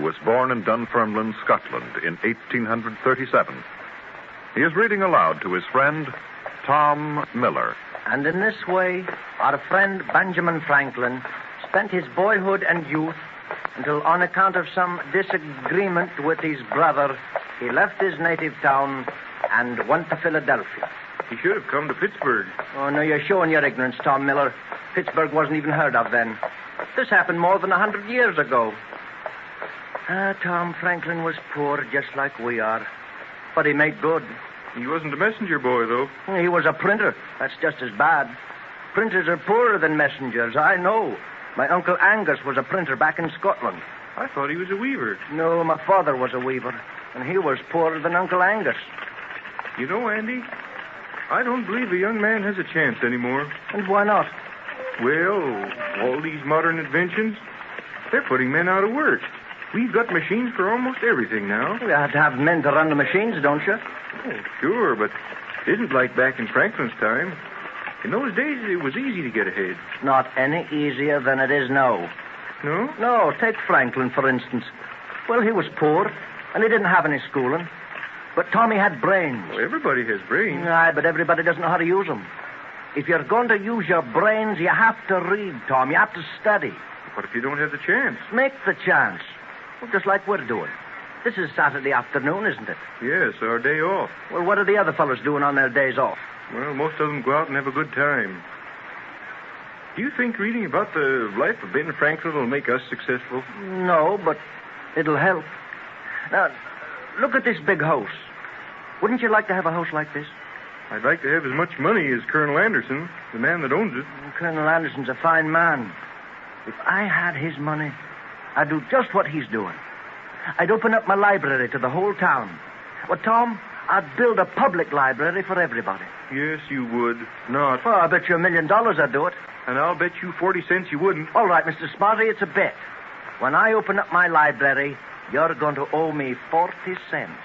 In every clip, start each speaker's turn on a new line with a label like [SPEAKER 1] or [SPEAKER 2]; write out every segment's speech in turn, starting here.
[SPEAKER 1] who was born in Dunfermline, Scotland, in 1837. He is reading aloud to his friend, Tom Miller.
[SPEAKER 2] And in this way, our friend Benjamin Franklin spent his boyhood and youth until, on account of some disagreement with his brother, he left his native town and went to Philadelphia.
[SPEAKER 3] He should have come to Pittsburgh.
[SPEAKER 2] Oh, no, you're showing your ignorance, Tom Miller. Pittsburgh wasn't even heard of then. This happened more than 100 years ago. Tom Franklin was poor, just like we are. But he made good.
[SPEAKER 3] He wasn't a messenger boy, though.
[SPEAKER 2] He was a printer. That's just as bad. Printers are poorer than messengers, I know. My Uncle Angus was a printer back in Scotland.
[SPEAKER 3] I thought he was a weaver.
[SPEAKER 2] No, my father was a weaver, and he was poorer than Uncle Angus.
[SPEAKER 3] You know, Andy, I don't believe a young man has a chance anymore.
[SPEAKER 2] And why not?
[SPEAKER 3] Well, all these modern inventions, they're putting men out of work. We've got machines for almost everything now.
[SPEAKER 2] You have to have men to run the machines, don't you?
[SPEAKER 3] Oh, sure, but it isn't like back in Franklin's time. In those days, it was easy to get ahead.
[SPEAKER 2] Not any easier than it is now.
[SPEAKER 3] No?
[SPEAKER 2] No, take Franklin, for instance. Well, he was poor, and he didn't have any schooling. But Tommy had brains.
[SPEAKER 3] Well, everybody has brains.
[SPEAKER 2] Aye, but everybody doesn't know how to use them. If you're going to use your brains, you have to read, Tom. You have to study.
[SPEAKER 3] What if you don't have the chance?
[SPEAKER 2] Make the chance. Well, just like we're doing. This is Saturday afternoon, isn't it?
[SPEAKER 3] Yes, our day off.
[SPEAKER 2] Well, what are the other fellows doing on their days off?
[SPEAKER 3] Well, most of them go out and have a good time. Do you think reading about the life of Ben Franklin will make us successful?
[SPEAKER 2] No, but it'll help. Now, look at this big house. Wouldn't you like to have a house like this?
[SPEAKER 3] I'd like to have as much money as Colonel Anderson, the man that owns it.
[SPEAKER 2] Colonel Anderson's a fine man. If I had his money, I'd do just what he's doing. I'd open up my library to the whole town. Well, Tom, I'd build a public library for everybody.
[SPEAKER 3] Yes, you would. Not.
[SPEAKER 2] Well, I bet you $1 million I'd do it.
[SPEAKER 3] And I'll bet you 40 cents you wouldn't.
[SPEAKER 2] All right, Mr. Smarty, it's a bet. When I open up my library, you're going to owe me 40 cents.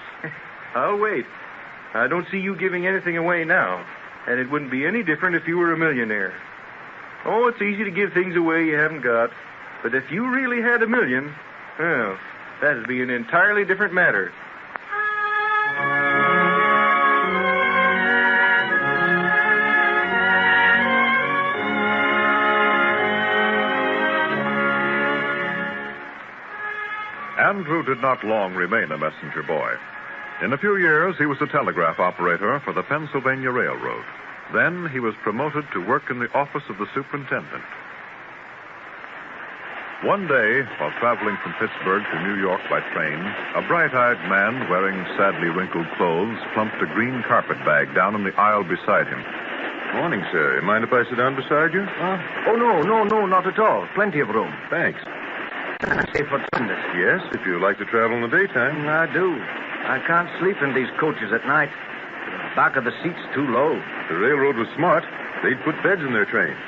[SPEAKER 3] I'll wait. I don't see you giving anything away now. And it wouldn't be any different if you were a millionaire. Oh, it's easy to give things away you haven't got. But if you really had $1 million, well, that'd be an entirely different matter.
[SPEAKER 1] Andrew did not long remain a messenger boy. In a few years, he was a telegraph operator for the Pennsylvania Railroad. Then he was promoted to work in the office of the superintendent. One day, while traveling from Pittsburgh to New York by train, a bright-eyed man wearing sadly wrinkled clothes plumped a green carpet bag down in the aisle beside him.
[SPEAKER 3] Morning, sir. Mind if I sit down beside you?
[SPEAKER 2] No, not at all. Plenty of room.
[SPEAKER 3] Thanks.
[SPEAKER 2] Say for goodness.
[SPEAKER 3] Yes, if you like to travel in the daytime.
[SPEAKER 2] I do. I can't sleep in these coaches at night. The back of the seat's too low.
[SPEAKER 3] The railroad was smart. They'd put beds in their trains.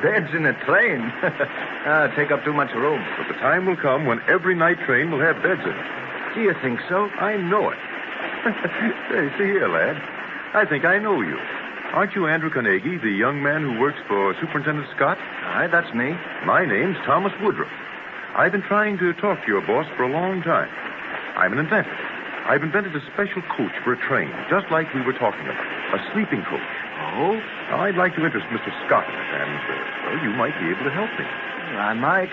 [SPEAKER 2] Beds in a train? Take up too much room.
[SPEAKER 3] But the time will come when every night train will have beds in it.
[SPEAKER 2] Do you think so?
[SPEAKER 3] I know it. Hey, see here, lad. I think I know you. Aren't you Andrew Carnegie, the young man who works for Superintendent Scott?
[SPEAKER 2] Aye, that's me.
[SPEAKER 3] My name's Thomas Woodruff. I've been trying to talk to your boss for a long time. I'm an inventor. I've invented a special coach for a train, just like we were talking about. A sleeping coach.
[SPEAKER 2] Oh?
[SPEAKER 3] I'd like to interest Mr. Scott, and, well, you might be able to help me.
[SPEAKER 2] I might.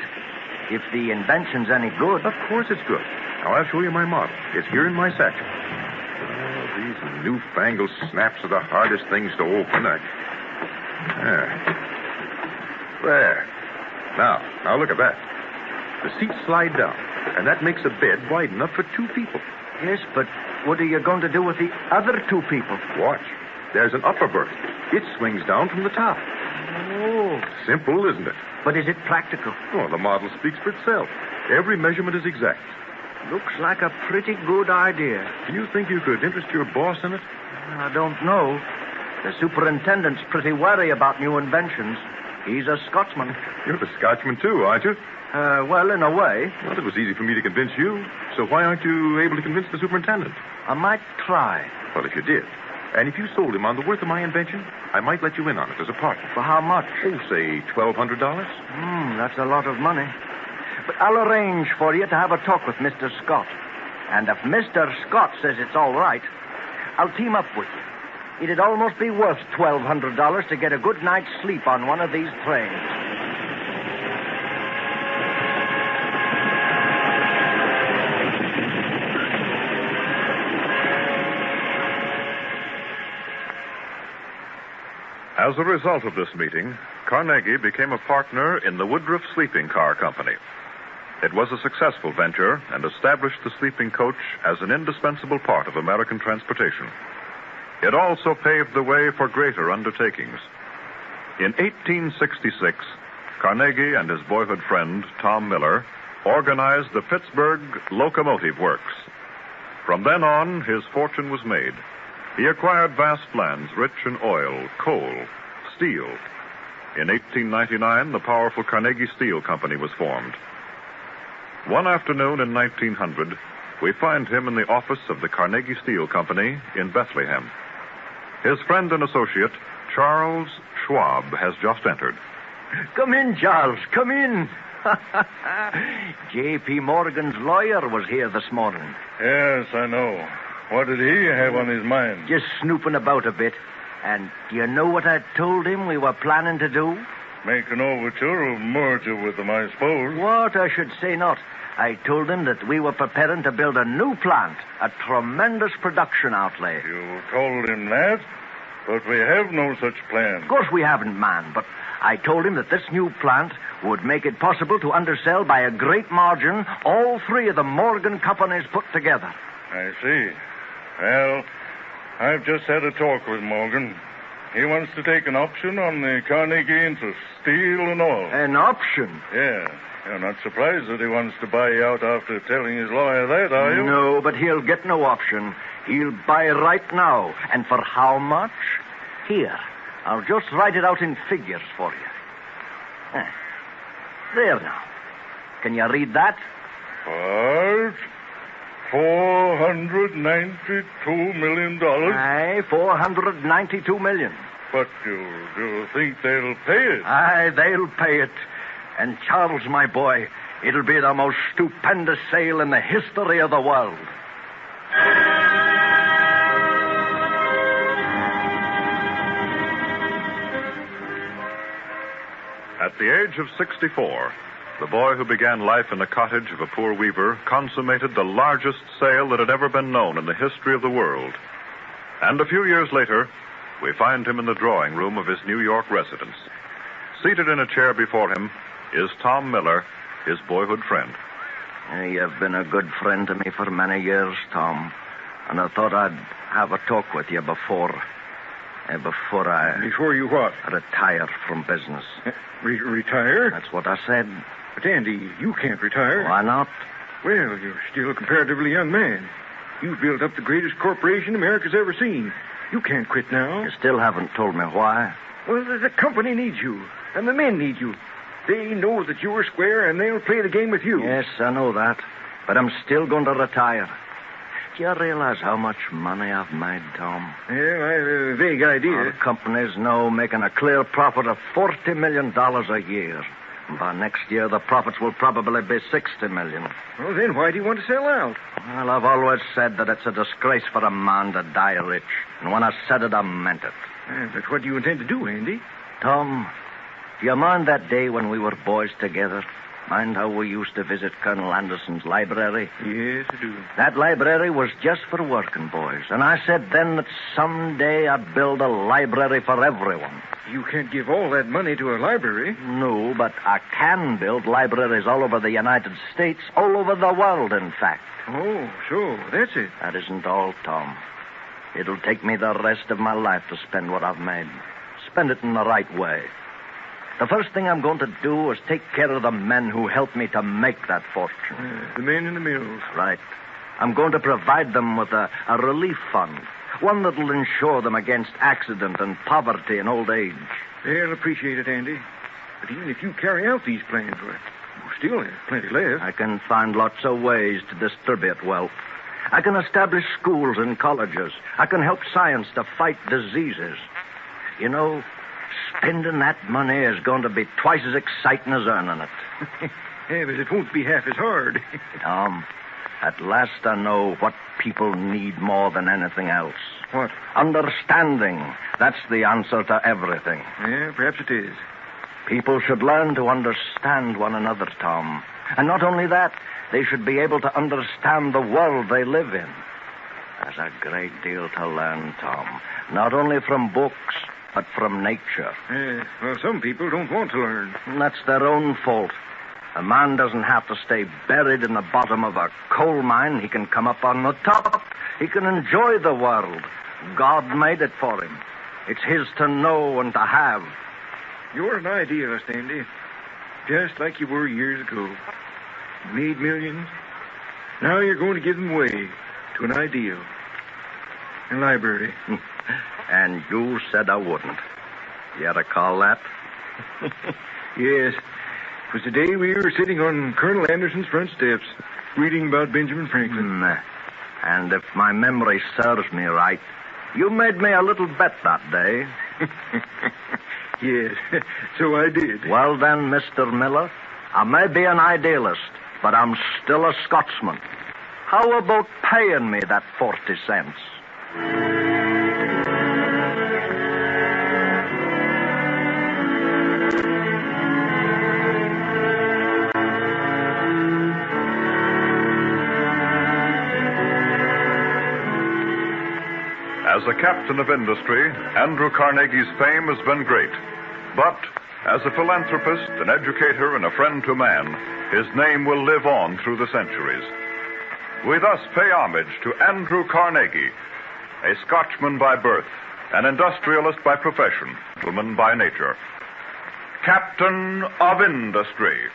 [SPEAKER 2] If the invention's any good.
[SPEAKER 3] Of course it's good. Now, I'll show you my model. It's here in my satchel. Oh, these newfangled snaps are the hardest things to open. There. Now look at that. The seats slide down, and that makes a bed wide enough for 2 people.
[SPEAKER 2] Yes, but what are you going to do with the other 2 people?
[SPEAKER 3] Watch. There's an upper berth. It swings down from the top.
[SPEAKER 2] Oh.
[SPEAKER 3] Simple, isn't it?
[SPEAKER 2] But is it practical?
[SPEAKER 3] Oh, the model speaks for itself. Every measurement is exact.
[SPEAKER 2] Looks like a pretty good idea.
[SPEAKER 3] Do you think you could interest your boss in it?
[SPEAKER 2] I don't know. The superintendent's pretty wary about new inventions. He's a Scotsman.
[SPEAKER 3] You're a Scotchman, too, aren't you?
[SPEAKER 2] Well, in a way.
[SPEAKER 3] Well, it was easy for me to convince you. So why aren't you able to convince the superintendent?
[SPEAKER 2] I might try.
[SPEAKER 3] Well, if you did, and if you sold him on the worth of my invention, I might let you in on it as a partner.
[SPEAKER 2] For how much?
[SPEAKER 3] Oh, say $1,200.
[SPEAKER 2] That's a lot of money. But I'll arrange for you to have a talk with Mr. Scott. And if Mr. Scott says it's all right, I'll team up with you. It'd almost be worth $1,200 to get a good night's sleep on one of these trains.
[SPEAKER 1] As a result of this meeting, Carnegie became a partner in the Woodruff Sleeping Car Company. It was a successful venture and established the sleeping coach as an indispensable part of American transportation. It also paved the way for greater undertakings. In 1866, Carnegie and his boyhood friend, Tom Miller, organized the Pittsburgh Locomotive Works. From then on, his fortune was made. He acquired vast lands rich in oil, coal, steel. In 1899, the powerful Carnegie Steel Company was formed. One afternoon in 1900, we find him in the office of the Carnegie Steel Company in Bethlehem. His friend and associate, Charles Schwab, has just entered.
[SPEAKER 2] Come in, Charles. Come in. J.P. Morgan's lawyer was here this morning.
[SPEAKER 4] Yes, I know. What did he have on his mind?
[SPEAKER 2] Just snooping about a bit. And do you know what I told him we were planning to do?
[SPEAKER 4] Make an overture of merger with them, I suppose.
[SPEAKER 2] What? I should say not. I told him that we were preparing to build a new plant, a tremendous production outlay.
[SPEAKER 4] You told him that? But we have no such plan.
[SPEAKER 2] Of course we haven't, man, but I told him that this new plant would make it possible to undersell by a great margin all three of the Morgan companies put together.
[SPEAKER 4] I see. Well, I've just had a talk with Morgan. He wants to take an option on the Carnegie interest, steel and all.
[SPEAKER 2] An option?
[SPEAKER 4] Yeah. You're not surprised that he wants to buy you out after telling his lawyer that, are you?
[SPEAKER 2] No, but he'll get no option. He'll buy right now. And for how much? Here, I'll just write it out in figures for you. There now. Can you read that?
[SPEAKER 4] What? $492 million?
[SPEAKER 2] Aye, $492 million.
[SPEAKER 4] But you think they'll pay it?
[SPEAKER 2] Aye, they'll pay it. And Charles, my boy, it'll be the most stupendous sale in the history of the world.
[SPEAKER 1] At the age of 64, the boy who began life in the cottage of a poor weaver consummated the largest sale that had ever been known in the history of the world. And a few years later, we find him in the drawing room of his New York residence. Seated in a chair before him is Tom Miller, his boyhood friend.
[SPEAKER 2] You've been a good friend to me for many years, Tom. And I thought I'd have a talk with you before I...
[SPEAKER 3] Before you what?
[SPEAKER 2] Retire from business.
[SPEAKER 3] Retire?
[SPEAKER 2] That's what I said.
[SPEAKER 3] But, Andy, you can't retire.
[SPEAKER 2] Why not?
[SPEAKER 3] Well, you're still a comparatively young man. You've built up the greatest corporation America's ever seen. You can't quit now.
[SPEAKER 2] You still haven't told me why.
[SPEAKER 3] Well, the company needs you, and the men need you. They know that you're square, and they'll play the game with you.
[SPEAKER 2] Yes, I know that. But I'm still going to retire. Do you realize how much money I've made, Tom?
[SPEAKER 3] Yeah, I have a vague idea.
[SPEAKER 2] Our company's now making a clear profit of $40 million a year. And by next year, the profits will probably be $60 million.
[SPEAKER 3] Well, then why do you want to sell out?
[SPEAKER 2] Well, I've always said that it's a disgrace for a man to die rich. And when I said it, I meant it.
[SPEAKER 3] But what do you intend to do, Andy?
[SPEAKER 2] Tom, do you mind that day when we were boys together? Mind how we used to visit Colonel Anderson's library?
[SPEAKER 3] Yes, I do.
[SPEAKER 2] That library was just for working boys. And I said then that someday I'd build a library for everyone.
[SPEAKER 3] You can't give all that money to a library.
[SPEAKER 2] No, but I can build libraries all over the United States, all over the world, in fact.
[SPEAKER 3] Oh, so that's it.
[SPEAKER 2] That isn't all, Tom. It'll take me the rest of my life to spend what I've made. Spend it in the right way. The first thing I'm going to do is take care of the men who helped me to make that fortune.
[SPEAKER 3] The men in the mills.
[SPEAKER 2] Right. I'm going to provide them with a relief fund, one that'll insure them against accident and poverty and old age.
[SPEAKER 3] They'll appreciate it, Andy. But even if you carry out these plans, well, you still have plenty left.
[SPEAKER 2] I can find lots of ways to distribute wealth. I can establish schools and colleges. I can help science to fight diseases. You know, spending that money is going to be twice as exciting as earning it.
[SPEAKER 3] Yeah, but it won't be half as hard.
[SPEAKER 2] Tom, at last I know what people need more than anything else.
[SPEAKER 3] What?
[SPEAKER 2] Understanding. That's the answer to everything.
[SPEAKER 3] Yeah, perhaps it is.
[SPEAKER 2] People should learn to understand one another, Tom. And not only that, they should be able to understand the world they live in. There's a great deal to learn, Tom. Not only from books, but from nature.
[SPEAKER 3] Well, some people don't want to learn.
[SPEAKER 2] And that's their own fault. A man doesn't have to stay buried in the bottom of a coal mine. He can come up on the top. He can enjoy the world. God made it for him. It's his to know and to have.
[SPEAKER 3] You're an idealist, Andy. Just like you were years ago. You made millions. Now you're going to give them away to an ideal. A library.
[SPEAKER 2] And you said I wouldn't. You recall that?
[SPEAKER 3] Yes. It was the day we were sitting on Colonel Anderson's front steps, reading about Benjamin Franklin.
[SPEAKER 2] And if my memory serves me right, you made me a little bet that day.
[SPEAKER 3] Yes, so I did.
[SPEAKER 2] Well then, Mr. Miller, I may be an idealist, but I'm still a Scotsman. How about paying me that 40 cents?
[SPEAKER 1] As a captain of industry, Andrew Carnegie's fame has been great. But as a philanthropist, an educator, and a friend to man, his name will live on through the centuries. We thus pay homage to Andrew Carnegie, a Scotchman by birth, an industrialist by profession, gentleman by nature. Captain of Industry.